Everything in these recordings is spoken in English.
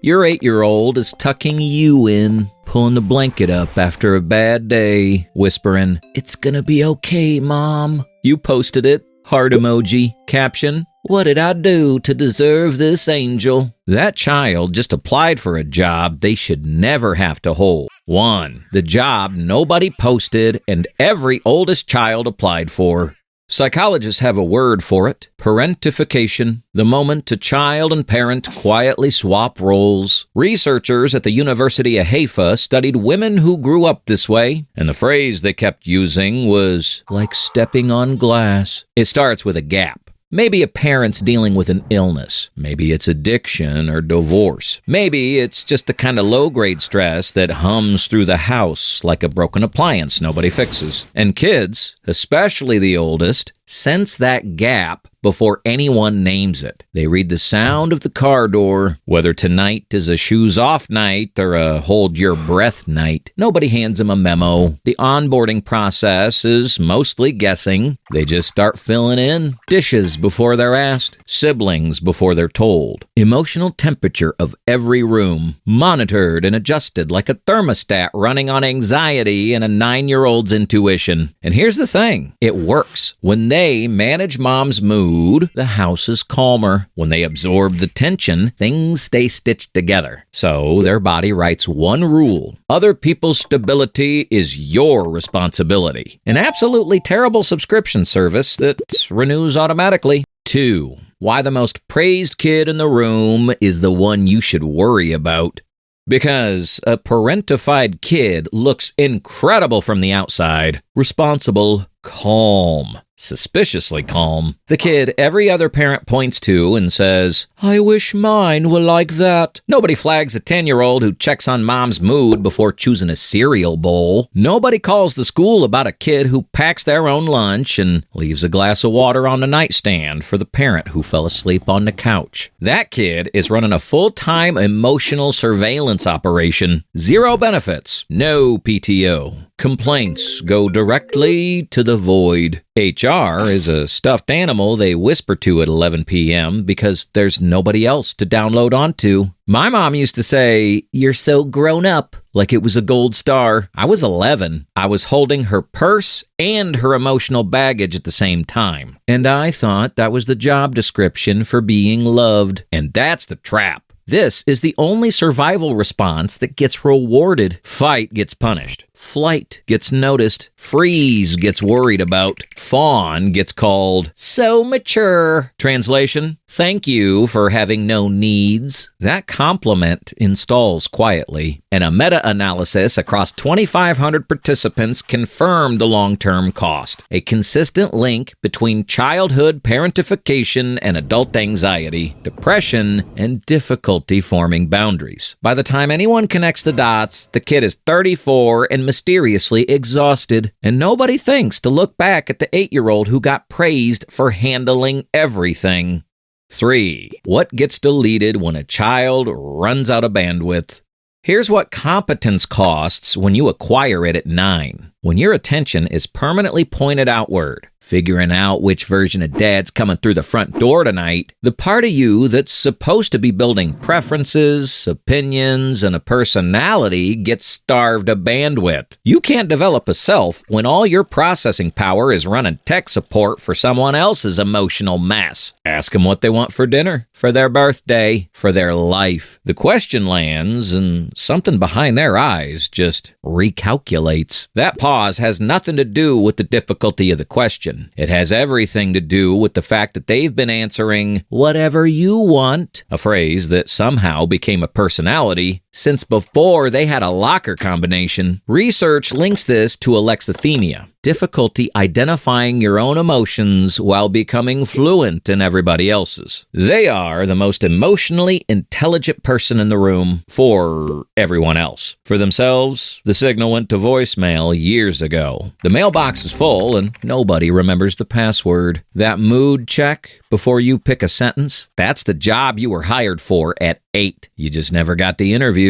Your 8-year-old is tucking you in, pulling the blanket up after a bad day, whispering, "It's gonna be okay, Mom." You posted it, heart emoji, caption, "What did I do to deserve this angel?" That child just applied for a job they should never have to hold. 1. The job nobody posted and every oldest child applied for. Psychologists have a word for it, parentification, the moment a child and parent quietly swap roles. Researchers at the University of Haifa studied women who grew up this way, and the phrase they kept using was, "like stepping on glass." It starts with a gap. Maybe a parent's dealing with an illness. Maybe it's addiction or divorce. Maybe it's just the kind of low-grade stress that hums through the house like a broken appliance nobody fixes. And kids, especially the oldest, sense that gap before anyone names it. They read the sound of the car door, whether tonight is a shoes-off night or a hold-your-breath night. Nobody hands them a memo. The onboarding process is mostly guessing. They just start filling in. Dishes before they're asked. Siblings before they're told. Emotional temperature of every room, monitored and adjusted like a thermostat running on anxiety and a 9-year-old's intuition. And here's the thing. It works. When they manage mom's mood, the house is calmer. When they absorb the tension, things stay stitched together. So their body writes one rule. Other people's stability is your responsibility. An absolutely terrible subscription service that renews automatically. 2. Why the most praised kid in the room is the one you should worry about. Because a parentified kid looks incredible from the outside. Responsible, calm, suspiciously calm. The kid every other parent points to and says, "I wish mine were like that." Nobody flags a 10-year-old who checks on mom's mood before choosing a cereal bowl. Nobody calls the school about a kid who packs their own lunch and leaves a glass of water on the nightstand for the parent who fell asleep on the couch. That kid is running a full-time emotional surveillance operation. 0 benefits, no PTO. Complaints go directly to the void. HR is a stuffed animal they whisper to at 11 p.m. because there's nobody else to download onto. My mom used to say, "You're so grown up," like it was a gold star. I was 11. I was holding her purse and her emotional baggage at the same time. And I thought that was the job description for being loved. And that's the trap. This is the only survival response that gets rewarded. Fight gets punished. Flight gets noticed. Freeze gets worried about. Fawn gets called so mature. Translation: thank you for having no needs. That compliment installs quietly. And a meta-analysis across 2,500 participants confirmed the long-term cost. A consistent link between childhood parentification and adult anxiety, depression, and difficulty forming boundaries. By the time anyone connects the dots, the kid is 34 and mysteriously exhausted. And nobody thinks to look back at the 8-year-old who got praised for handling everything. 3. What gets deleted when a child runs out of bandwidth? Here's what competence costs when you acquire it at 9. When your attention is permanently pointed outward, figuring out which version of dad's coming through the front door tonight, the part of you that's supposed to be building preferences, opinions, and a personality gets starved of bandwidth. You can't develop a self when all your processing power is running tech support for someone else's emotional mess. Ask them what they want for dinner, for their birthday, for their life. The question lands, and something behind their eyes just recalculates. That pause has nothing to do with the difficulty of the question. It has everything to do with the fact that they've been answering whatever you want, a phrase that somehow became a personality since before they had a locker combination. Research links this to alexithymia, difficulty identifying your own emotions while becoming fluent in everybody else's. They are the most emotionally intelligent person in the room for everyone else. For themselves, the signal went to voicemail years ago. The mailbox is full and nobody remembers the password. That mood check before you pick a sentence, that's the job you were hired for at 8. You just never got the interview.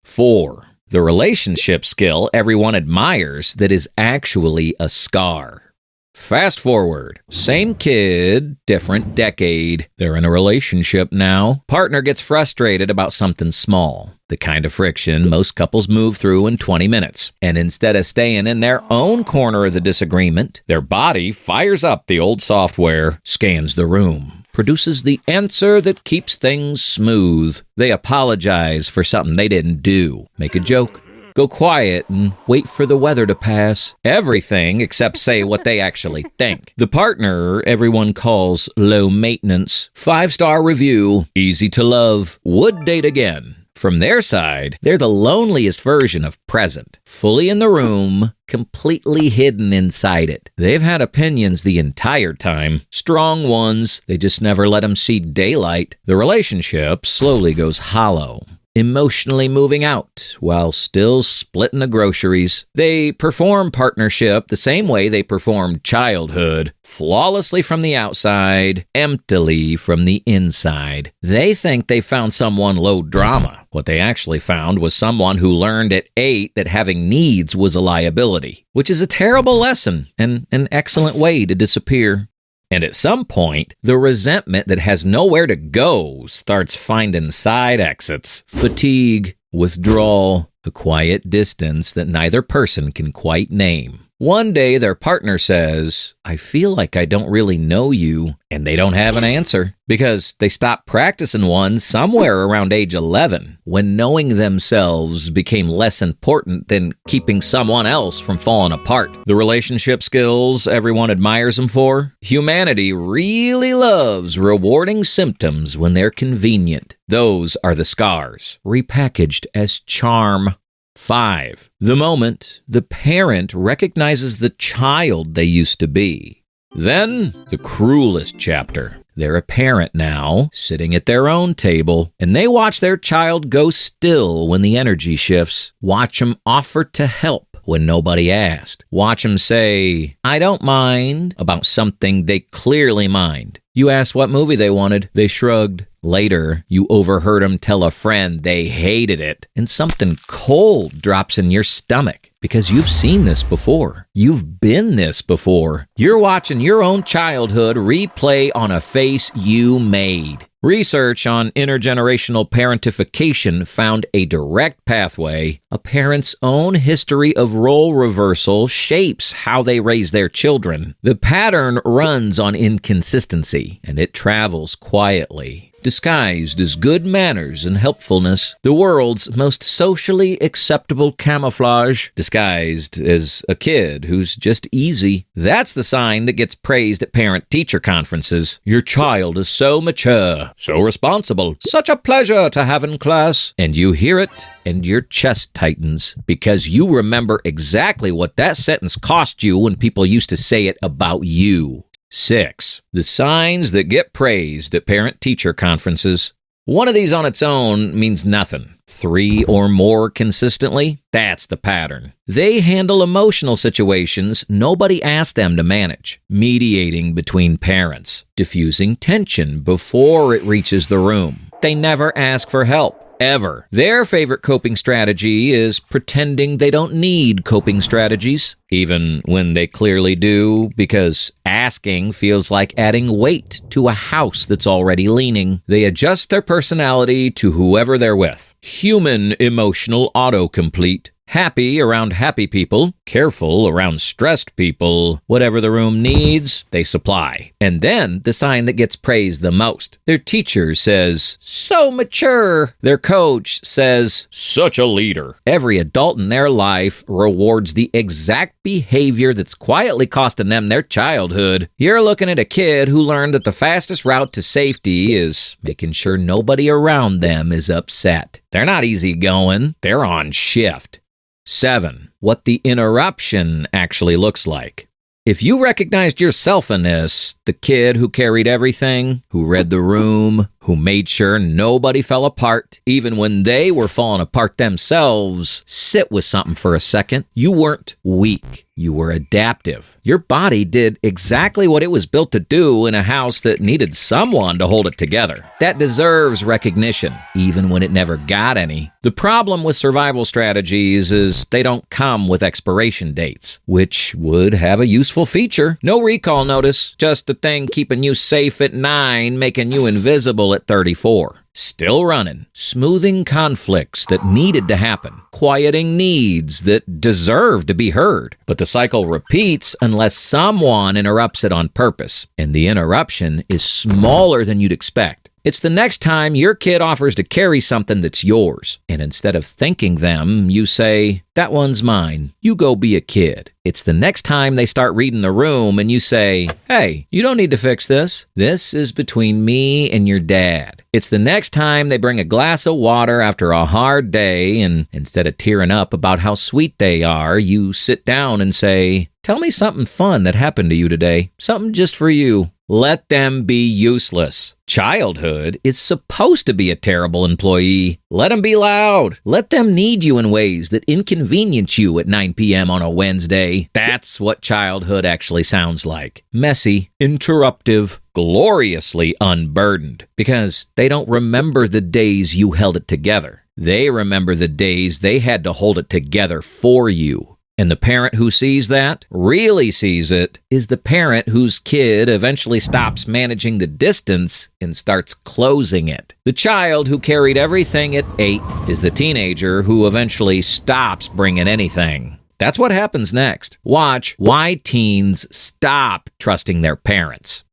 4. The relationship skill everyone admires that is actually a scar. Fast forward. Same kid, different decade. They're in a relationship now. Partner gets frustrated about something small. The kind of friction most couples move through in 20 minutes. And instead of staying in their own corner of the disagreement, their body fires up the old software, scans the room, produces the answer that keeps things smooth. They apologize for something they didn't do, make a joke, go quiet, and wait for the weather to pass. Everything except say what they actually think. The partner everyone calls low maintenance, 5-star review, easy to love, would date again. From their side, they're the loneliest version of present, fully in the room, completely hidden inside it. They've had opinions the entire time, strong ones, they just never let them see daylight. The relationship slowly goes hollow, emotionally moving out while still splitting the groceries. They perform partnership the same way they performed childhood, flawlessly from the outside, emptily from the inside. They think they found someone low drama. What they actually found was someone who learned at 8 that having needs was a liability, which is a terrible lesson and an excellent way to disappear. And at some point, the resentment that has nowhere to go starts finding side exits. Fatigue, withdrawal, a quiet distance that neither person can quite name. One day, their partner says, "I feel like I don't really know you," and they don't have an answer because they stopped practicing one somewhere around age 11 when knowing themselves became less important than keeping someone else from falling apart. The relationship skills everyone admires them for? Humanity really loves rewarding symptoms when they're convenient. Those are the scars, repackaged as charm. 5. The moment the parent recognizes the child they used to be. Then, the cruelest chapter. They're a parent now, sitting at their own table, and they watch their child go still when the energy shifts. Watch them offer to help when nobody asked. Watch them say, "I don't mind," about something they clearly mind. You asked what movie they wanted. They shrugged. Later, you overheard them tell a friend they hated it, and something cold drops in your stomach because you've seen this before. You've been this before. You're watching your own childhood replay on a face you made. Research on intergenerational parentification found a direct pathway. A parent's own history of role reversal shapes how they raise their children. The pattern runs on inconsistency, and it travels quietly, disguised as good manners and helpfulness, the world's most socially acceptable camouflage, disguised as a kid who's just easy. That's the sign that gets praised at parent-teacher conferences. Your child is so mature, so responsible, such a pleasure to have in class. And you hear it, and your chest tightens, because you remember exactly what that sentence cost you when people used to say it about you. 6. The signs that get praised at parent-teacher conferences. One of these on its own means nothing. 3 or more consistently, that's the pattern. They handle emotional situations nobody asked them to manage, mediating between parents, diffusing tension before it reaches the room. They never ask for help. Ever. Their favorite coping strategy is pretending they don't need coping strategies, even when they clearly do, because asking feels like adding weight to a house that's already leaning. They adjust their personality to whoever they're with. Human emotional autocomplete. Happy around happy people, careful around stressed people. Whatever the room needs, they supply. And then the sign that gets praised the most. Their teacher says, "So mature." Their coach says, "Such a leader." Every adult in their life rewards the exact behavior that's quietly costing them their childhood. You're looking at a kid who learned that the fastest route to safety is making sure nobody around them is upset. They're not easygoing, they're on shift. 7. What the interruption actually looks like. If you recognized yourself in this, the kid who carried everything, who read the room, who made sure nobody fell apart, even when they were falling apart themselves. Sit with something for a second. You weren't weak. You were adaptive. Your body did exactly what it was built to do in a house that needed someone to hold it together. That deserves recognition, even when it never got any. The problem with survival strategies is they don't come with expiration dates, which would have a useful feature. No recall notice, just the thing keeping you safe at 9, making you invisible at 34. Still running, smoothing conflicts that needed to happen, quieting needs that deserve to be heard. But the cycle repeats unless someone interrupts it on purpose, and the interruption is smaller than you'd expect. It's the next time your kid offers to carry something that's yours, and instead of thanking them, you say, "That one's mine. You go be a kid." It's the next time they start reading the room and you say, "Hey, you don't need to fix this. This is between me and your dad." It's the next time they bring a glass of water after a hard day, and instead of tearing up about how sweet they are, you sit down and say, "Tell me something fun that happened to you today. Something just for you." Let them be useless. Childhood is supposed to be a terrible employee. Let them be loud. Let them need you in ways that inconvenience you at 9 p.m. on a Wednesday. That's what childhood actually sounds like. Messy, interruptive, gloriously unburdened. Because they don't remember the days you held it together. They remember the days they had to hold it together for you. And the parent who sees that, really sees it, is the parent whose kid eventually stops managing the distance and starts closing it. The child who carried everything at 8 is the teenager who eventually stops bringing anything. That's what happens next. Watch why teens stop trusting their parents.